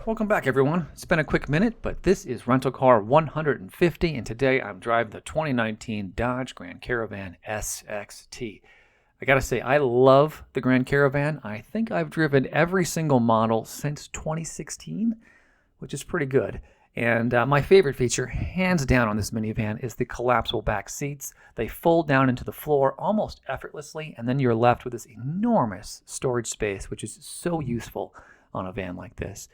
Welcome back, everyone. It's been a quick minute, but this is Rental Car 150, and today I'm driving the 2019 Dodge Grand Caravan SXT. I gotta say, I love the Grand Caravan. I think I've driven every single model since 2016, which is pretty good. And my favorite feature, hands down on this minivan, is the collapsible back seats. They fold down into the floor almost effortlessly, and then you're left with this enormous storage space, which is so useful on a van like this.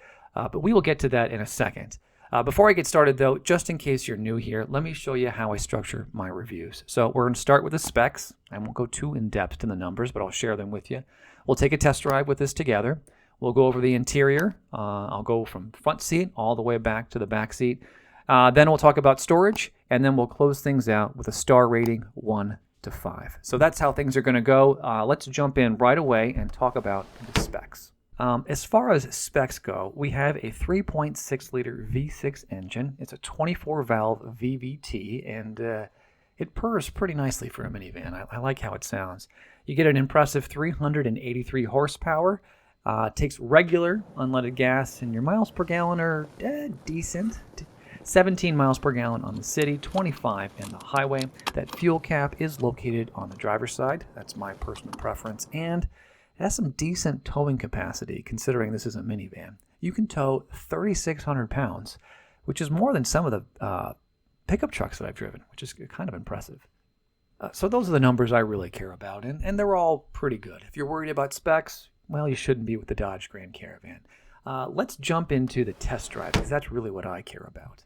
But we will get to that in a second. Before I get started, though, just in case you're new here, let me show you how I structure my reviews. So we're going to start with the specs. I won't go too in-depth in the numbers, but I'll share them with you. We'll take a test drive with this together. We'll go over the interior. I'll go from front seat all the way back to the back seat. Then we'll talk about storage, and then we'll close things out with a star rating 1 to 5. So that's how things are going to go. Let's jump in right away and talk about the specs. As far as specs go, we have a 3.6-liter V6 engine. It's a 24-valve VVT, and it purrs pretty nicely for a minivan. I like how it sounds. You get an impressive 383 horsepower. Takes regular unleaded gas, and your miles per gallon are decent. 17 miles per gallon on the city, 25 in the highway. That fuel cap is located on the driver's side. That's my personal preference, and it has some decent towing capacity considering this is a minivan. You can tow 3,600 pounds, which is more than some of the pickup trucks that I've driven, which is kind of impressive. So those are the numbers I really care about, and they're all pretty good. If you're worried about specs, well, you shouldn't be with the Dodge Grand Caravan. Let's jump into the test drive, because that's really what I care about.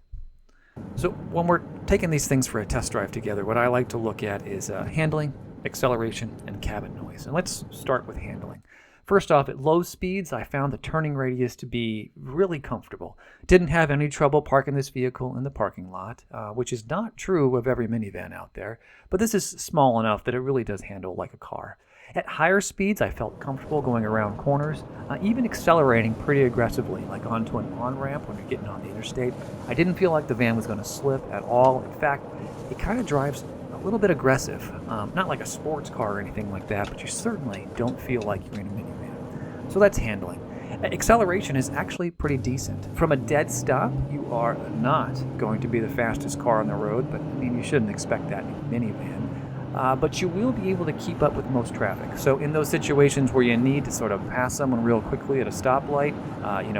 So when we're taking these things for a test drive together, what I like to look at is handling, acceleration, and cabin noise. And let's start with handling. First off, at low speeds, I found the turning radius to be really comfortable. Didn't have any trouble parking this vehicle in the parking lot, which is not true of every minivan out there, but this is small enough that it really does handle like a car. At higher speeds, I felt comfortable going around corners, even accelerating pretty aggressively, like onto an on-ramp when you're getting on the interstate. I didn't feel like the van was going to slip at all. In fact, it kind of drives a little bit aggressive. Not like a sports car or anything like that, but you certainly don't feel like you're in a minivan. So that's handling. Acceleration is actually pretty decent. From a dead stop, you are not going to be the fastest car on the road, but I mean, you shouldn't expect that in a minivan. But you will be able to keep up with most traffic. So in those situations where you need to sort of pass someone real quickly at a stoplight,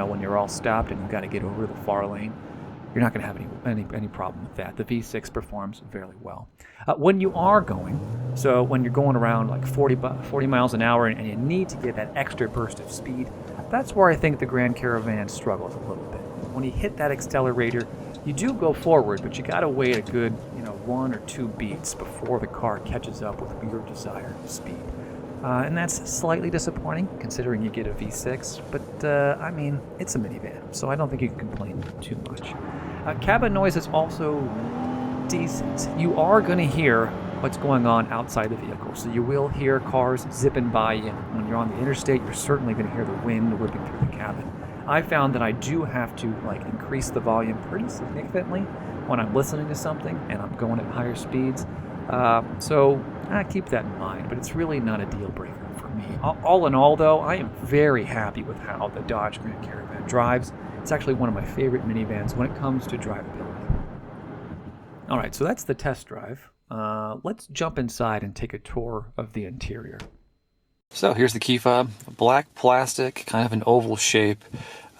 when you're all stopped and you've got to get over the far lane, you're not going to have any problem with that. The V6 performs very well. When you are going, so when you're going around like 40 miles an hour and you need to get that extra burst of speed, that's where I think the Grand Caravan struggles a little bit. When you hit that accelerator, you do go forward, but you got to wait a good 1 or 2 beats before the car catches up with your desired speed. And that's slightly disappointing considering you get a V6, but I mean, it's a minivan, so I don't think you can complain too much. Cabin noise is also decent. You are going to hear what's going on outside the vehicle, so you will hear cars zipping by you. When you're on the interstate, you're certainly going to hear the wind whipping through the cabin. I found that I do have to increase the volume pretty significantly when I'm listening to something and I'm going at higher speeds. So I keep that in mind, but it's really not a deal breaker for me. All in all, though, I am very happy with how the Dodge Grand Caravan drives. It's actually one of my favorite minivans when it comes to drivability. All right, so that's the test drive. Let's jump inside and take a tour of the interior. So here's the key fob, black plastic, kind of an oval shape,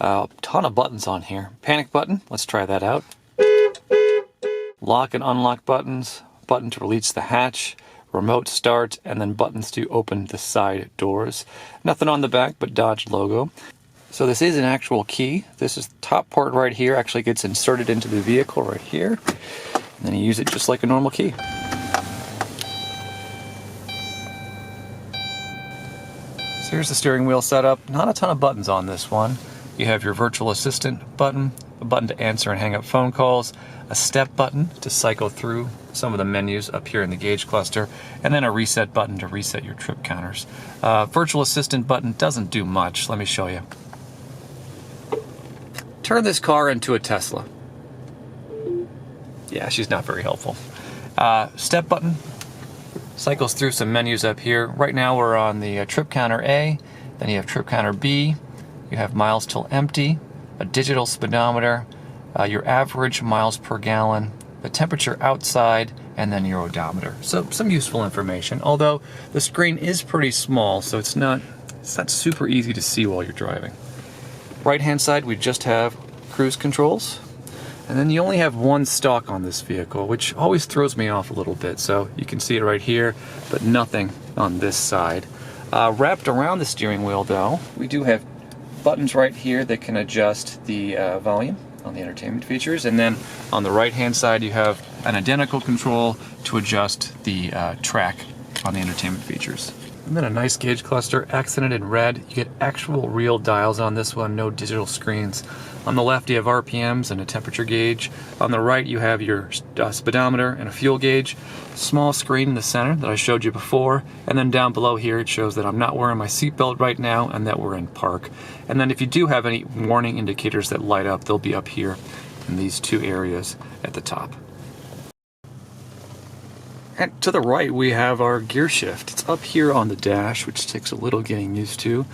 ton of buttons on here. Panic button, let's try that out. Lock and unlock buttons, button to release the hatch, remote start, and then buttons to open the side doors. Nothing on the back but Dodge logo. So this is an actual key. This is the top part right here, actually gets inserted into the vehicle right here. And then you use it just like a normal key. Here's the steering wheel setup. Not a ton of buttons on this one. You have your virtual assistant button, a button to answer and hang up phone calls, a step button to cycle through some of the menus up here in the gauge cluster, and then a reset button to reset your trip counters. Virtual assistant button doesn't do much. Let me show you. Turn this car into a Tesla. Yeah, she's not very helpful. Step button cycles through some menus up here. Right now we're on the trip counter A, then you have trip counter B, you have miles till empty, a digital speedometer, your average miles per gallon, the temperature outside, and then your odometer. So some useful information, although the screen is pretty small, so it's not super easy to see while you're driving. Right hand side, we just have cruise controls, and then you only have one stalk on this vehicle, which always throws me off a little bit. So you can see it right here, but nothing on this side. Wrapped around the steering wheel though, we do have buttons right here that can adjust the volume on the entertainment features, and then on the right hand side you have an identical control to adjust the track on the entertainment features. And then a nice gauge cluster accented in red. You get actual real dials on this one, no digital screens. On the left you have RPMs and a temperature gauge. On the right you have your speedometer and a fuel gauge. Small screen in the center that I showed you before, and then down below here it shows that I'm not wearing my seatbelt right now and that we're in park. And then if you do have any warning indicators that light up, they'll be up here in these two areas at the top. And to the right we have our gear shift. It's up here on the dash, which takes a little getting used to.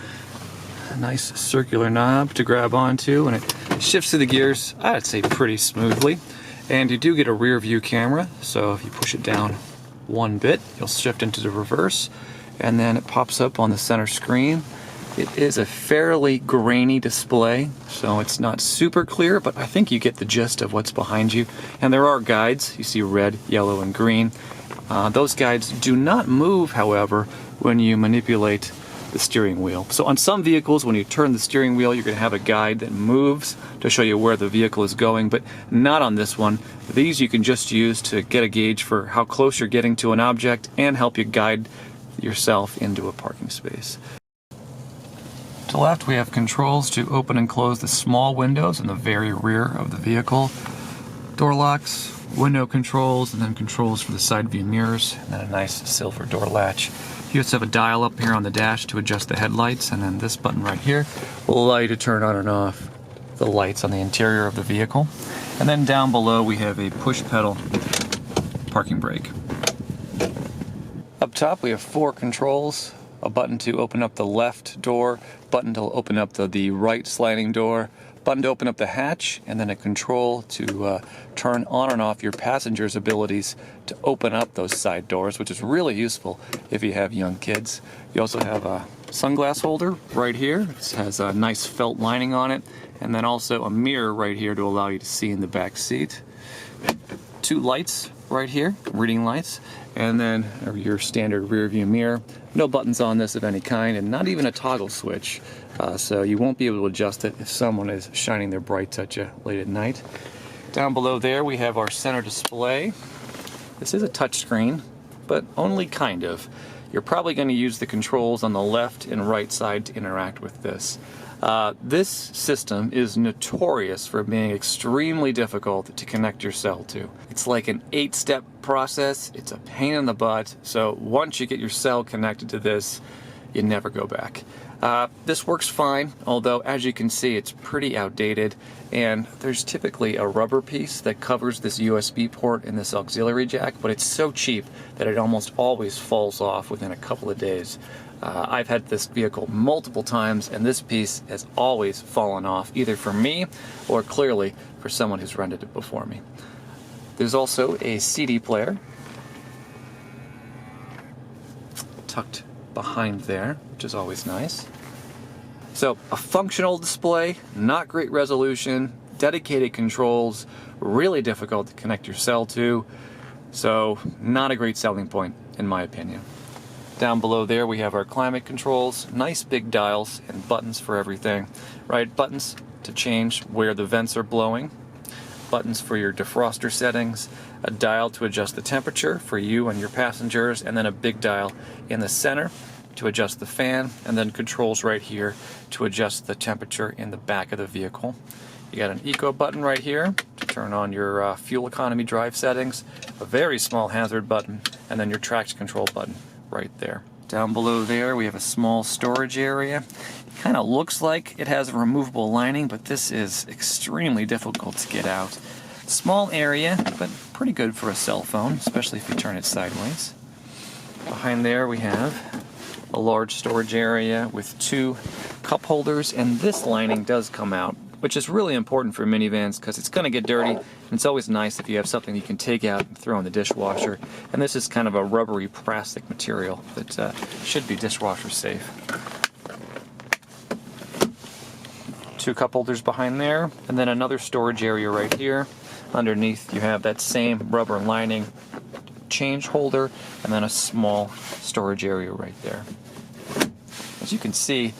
A nice circular knob to grab onto, and it shifts through the gears, I'd say, pretty smoothly. And you do get a rear view camera, so if you push it down one bit, you'll shift into the reverse, and then it pops up on the center screen. It is a fairly grainy display, so it's not super clear, but I think you get the gist of what's behind you. And there are guides. You see red, yellow, and green. Those guides do not move, however, when you manipulate the steering wheel. So on some vehicles, when you turn the steering wheel, you're going to have a guide that moves to show you where the vehicle is going, but not on this one. These you can just use to get a gauge for how close you're getting to an object and help you guide yourself into a parking space. To the left, we have controls to open and close the small windows in the very rear of the vehicle. Door locks, window controls, and then controls for the side view mirrors, and then a nice silver door latch. You just have a dial up here on the dash to adjust the headlights, and then this button right here will allow you to turn on and off the lights on the interior of the vehicle. And then down below we have a push pedal parking brake. Up top we have 4 controls: a button to open up the left door, button to open up the right sliding door, button to open up the hatch, and then a control to turn on and off your passenger's abilities to open up those side doors, which is really useful if you have young kids. You also have a sunglass holder right here. It has a nice felt lining on it, and then also a mirror right here to allow you to see in the back seat. 2 lights right here, reading lights, and then your standard rear view mirror. No buttons on this of any kind, and not even a toggle switch, so you won't be able to adjust it if someone is shining their brights at you late at night. Down below there we have our center display. This is a touch screen, but only kind of. You're probably going to use the controls on the left and right side to interact with this. This system is notorious for being extremely difficult to connect your cell to. It's like an 8-step process. It's a pain in the butt. So once you get your cell connected to this, you never go back. This works fine, although as you can see it's pretty outdated, and there's typically a rubber piece that covers this USB port and this auxiliary jack, but it's so cheap that it almost always falls off within a couple of days. I've had this vehicle multiple times, and this piece has always fallen off, either for me or clearly for someone who's rented it before me. There's also a CD player tucked behind there, which is always nice. So a functional display, not great resolution, dedicated controls, really difficult to connect your cell to, so not a great selling point in my opinion. Down below there we have our climate controls, nice big dials and buttons for everything, right? Buttons to change where the vents are blowing, buttons for your defroster settings, a dial to adjust the temperature for you and your passengers, and then a big dial in the center to adjust the fan, and then controls right here to adjust the temperature in the back of the vehicle. You got an eco button right here to turn on your fuel economy drive settings, a very small hazard button, and then your traction control button right there. Down below there we have a small storage area. It kind of looks like it has a removable lining, but this is extremely difficult to get out. Small area, but pretty good for a cell phone, especially if you turn it sideways. Behind there we have a large storage area with 2 cup holders, and this lining does come out which is really important for minivans because it's going to get dirty, and it's always nice if you have something you can take out and throw in the dishwasher. And this is kind of a rubbery plastic material that should be dishwasher safe. 2 cup holders behind there, and then another storage area right here. Underneath you have that same rubber lining change holder, and then a small storage area right there. As you can see,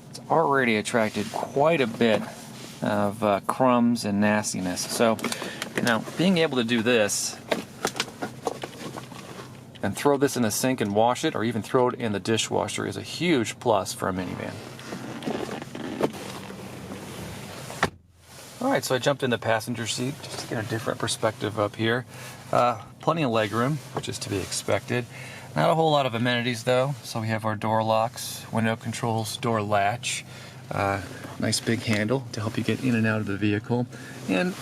it's already attracted quite a bit of crumbs and nastiness. So now being able to do this and throw this in the sink and wash it, or even throw it in the dishwasher, is a huge plus for a minivan. Alright, so I jumped in the passenger seat just to get a different perspective up here. Plenty of legroom, which is to be expected. Not a whole lot of amenities though. So we have our door locks, window controls, door latch, nice big handle to help you get in and out of the vehicle. And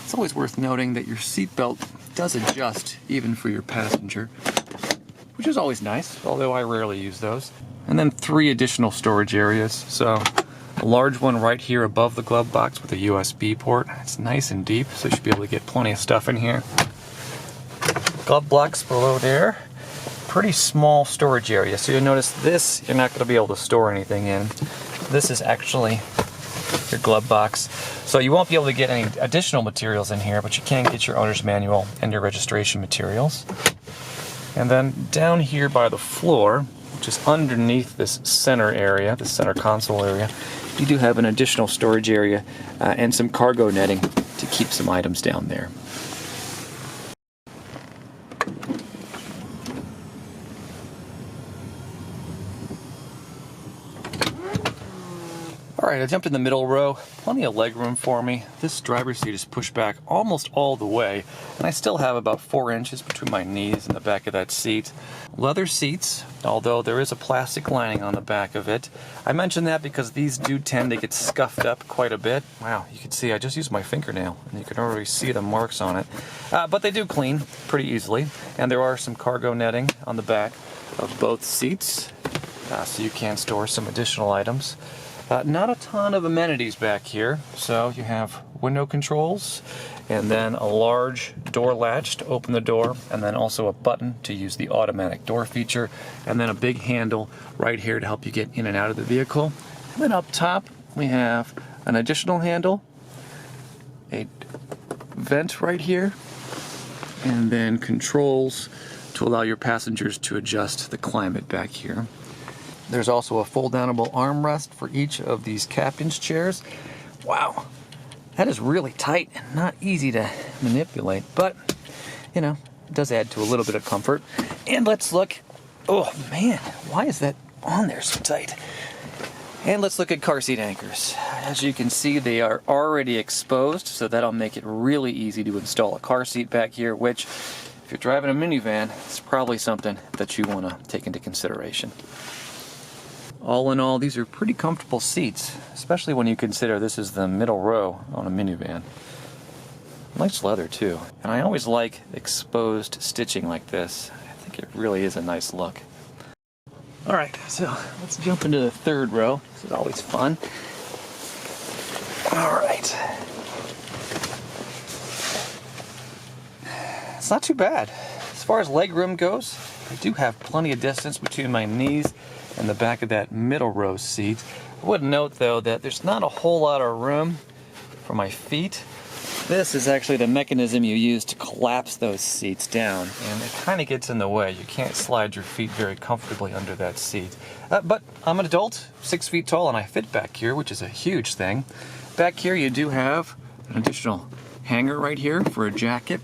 it's always worth noting that your seat belt does adjust even for your passenger, which is always nice, although I rarely use those. And then 3 additional storage areas. So a large one right here above the glove box with a USB port. It's nice and deep, so you should be able to get plenty of stuff in here. Glove box below there. Pretty small storage area. So you'll notice this, you're not going to be able to store anything in. This is actually your glove box. So you won't be able to get any additional materials in here, but you can get your owner's manual and your registration materials. And then down here by the floor, which is underneath this center area, this center console area, you do have an additional storage area and some cargo netting to keep some items down there. Alright, I jumped in the middle row, plenty of leg room for me. This driver's seat is pushed back almost all the way, and I still have about 4 inches between my knees and the back of that seat. Leather seats, although there is a plastic lining on the back of it. I mention that because these do tend to get scuffed up quite a bit. Wow, you can see I just used my fingernail, and you can already see the marks on it. But they do clean pretty easily, and there are some cargo netting on the back of both seats, so you can store some additional items. Not a ton of amenities back here, so you have window controls, and then a large door latch to open the door, and then also a button to use the automatic door feature, and then a big handle right here to help you get in and out of the vehicle. And then up top we have an additional handle, a vent right here, and then controls to allow your passengers to adjust the climate back here. There's also a fold-downable armrest for each of these captain's chairs. Wow, that is really tight and not easy to manipulate, but, you know, it does add to a little bit of comfort. And let's look, oh man, why is that on there so tight? And let's look at car seat anchors. As you can see, they are already exposed, so that'll make it really easy to install a car seat back here, which, if you're driving a minivan, it's probably something that you want to take into consideration. All in all, these are pretty comfortable seats, especially when you consider this is the middle row on a minivan. Nice leather too, and I always like exposed stitching like this. I think it really is a nice look. Alright, so let's jump into the third row. This is always fun. Alright. It's not too bad. As far as leg room goes, I do have plenty of distance between my knees and the back of that middle row seat. I would note though that there's not a whole lot of room for my feet. This is actually the mechanism you use to collapse those seats down, and it kind of gets in the way. You can't slide your feet very comfortably under that seat. But I'm an adult, 6 feet tall, and I fit back here, which is a huge thing. Back here you do have an additional hanger right here for a jacket.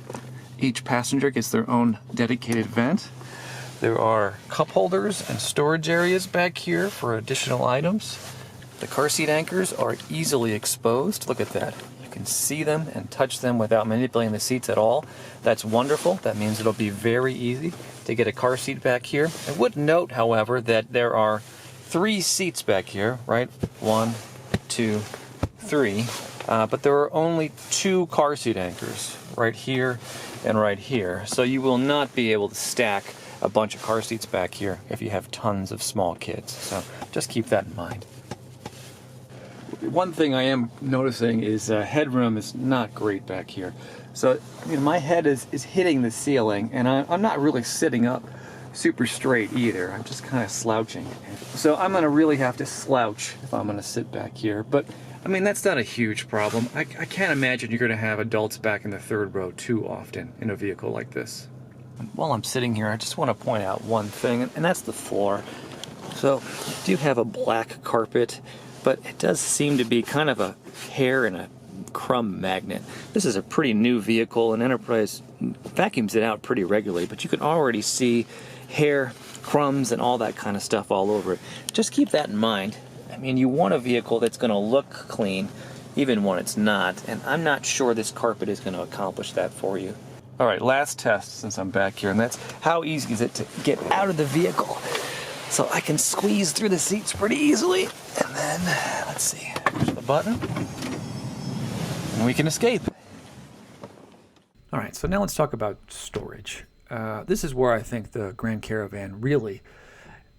Each passenger gets their own dedicated vent. There are cup holders and storage areas back here for additional items. The car seat anchors are easily exposed. Look at that. You can see them and touch them without manipulating the seats at all. That's wonderful. That means it'll be very easy to get a car seat back here. I would note, however, that there are 3 seats back here, right? 1, 2, 3. But there are only 2 car seat anchors, right here and right here. So you will not be able to stack a bunch of car seats back here if you have tons of small kids. So just keep that in mind. one thing I am noticing is headroom is not great back here. So my head is hitting the ceiling, and I'm not really sitting up super straight either. I'm just kind of slouching. So I'm gonna really have to slouch if I'm gonna sit back here. But I mean, that's not a huge problem. I can't imagine you're gonna have adults back in the third row too often in a vehicle like this. While I'm sitting here, I just want to point out one thing, and that's the floor. So you do have a black carpet, but it does seem to be kind of a hair and a crumb magnet. This is a pretty new vehicle, and Enterprise vacuums it out pretty regularly, but you can already see hair, crumbs, and all that kind of stuff all over it. Just keep that in mind. I mean, you want a vehicle that's going to look clean, even when it's not, and I'm not sure this carpet is going to accomplish that for you. All right, last test since I'm back here, and that's how easy is it to get out of the vehicle. So I can squeeze through the seats pretty easily, and then, let's see, push the button, and we can escape. All right, so now let's talk about storage. This is where I think the Grand Caravan really,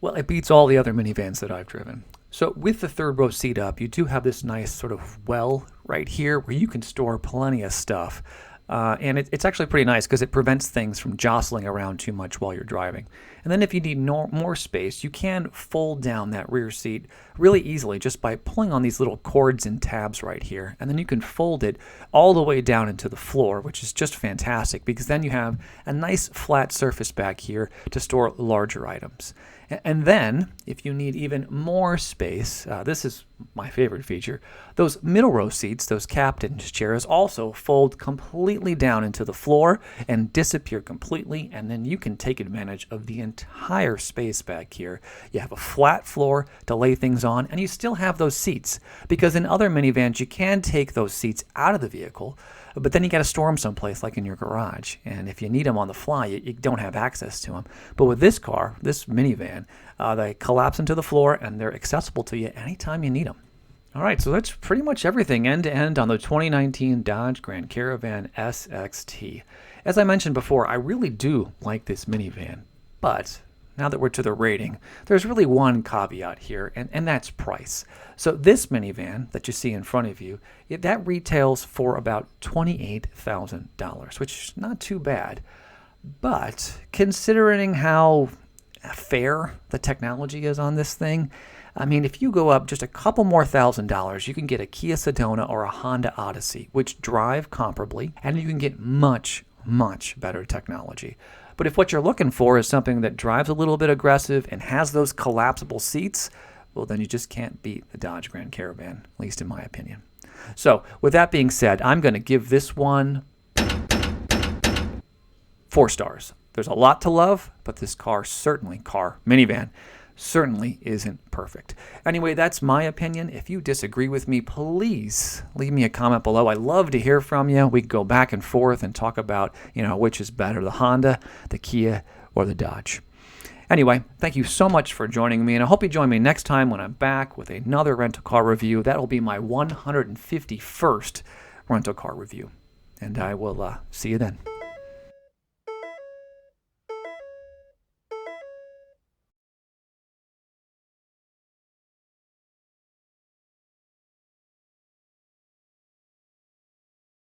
well, it beats all the other minivans that I've driven. So with the third row seat up, you do have this nice sort of well right here where you can store plenty of stuff. And it's actually pretty nice because it prevents things from jostling around too much while you're driving. And then if you need more space, you can fold down that rear seat really easily just by pulling on these little cords and tabs right here. And then you can fold it all the way down into the floor, which is just fantastic because then you have a nice flat surface back here to store larger items. And then, if you need even more space, this is my favorite feature, those middle row seats, those captain's chairs, also fold completely down into the floor and disappear completely, and then you can take advantage of the entire space back here. You have a flat floor to lay things on, and you still have those seats, because in other minivans, you can take those seats out of the vehicle, but then you got to store them someplace like in your garage. And if you need them on the fly, you don't have access to them. But with this car, this minivan, they collapse into the floor and they're accessible to you anytime you need them. All right, so that's pretty much everything end to end on the 2019 Dodge Grand Caravan SXT. As I mentioned before, I really do like this minivan, but now that we're to the rating, there's really one caveat here, and that's price. So this minivan that you see in front of you, that retails for about $28,000, which is not too bad. But considering how fair the technology is on this thing, I mean, if you go up just a couple more $1,000s, you can get a Kia Sedona or a Honda Odyssey, which drive comparably, and you can get much, much better technology. But if what you're looking for is something that drives a little bit aggressive and has those collapsible seats, well, then you just can't beat the Dodge Grand Caravan, at least in my opinion. So with that being said, I'm going to give this one 4 stars. There's a lot to love, but this minivan, certainly isn't perfect. Anyway, that's my opinion. If you disagree with me, please leave me a comment below. I love to hear from you. We can go back and forth and talk about, which is better, the Honda, the Kia, or the Dodge. Anyway, thank you so much for joining me, and I hope you join me next time when I'm back with another rental car review. That'll be my 151st rental car review, and I will see you then.